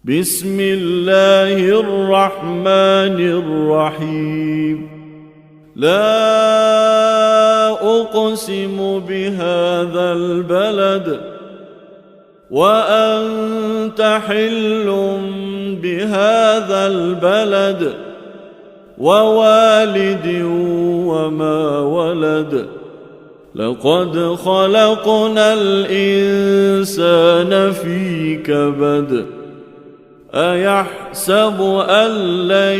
بسم الله الرحمن الرحيم لا أقسم بهذا البلد وأنت حل بهذا البلد ووالد وما ولد لقد خلقنا الإنسان في كبد أيحسب أن لن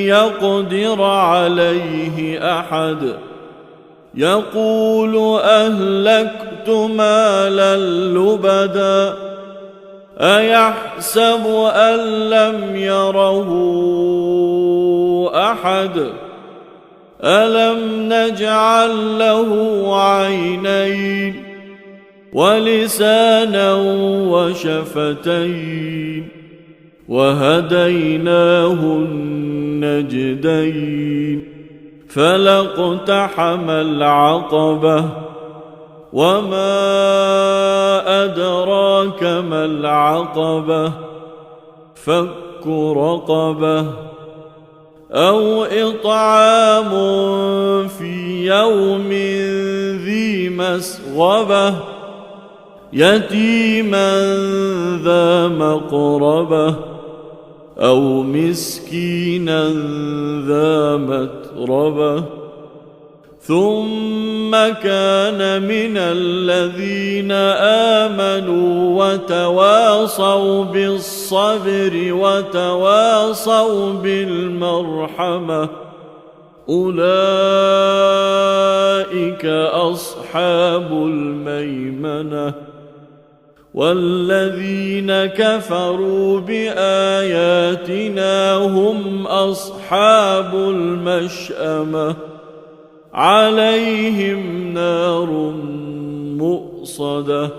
يقدر عليه أحد يقول أهلكت مالا لبدا أيحسب أن لم يره أحد ألم نجعل له عينين ولسانا وشفتين وهديناه النجدين فلاقتحم العقبة وما أدراك ما العقبة فك رقبة أو إطعام في يوم ذي مسغبة يتيما ذا مقربة أو مسكينا ذا متربة ثم كان من الذين آمنوا وتواصوا بالصبر وتواصوا بالمرحمة أولئك أصحاب الميمنة والذين كفروا بآياتنا هم أصحاب المشأمة عليهم نار مؤصدة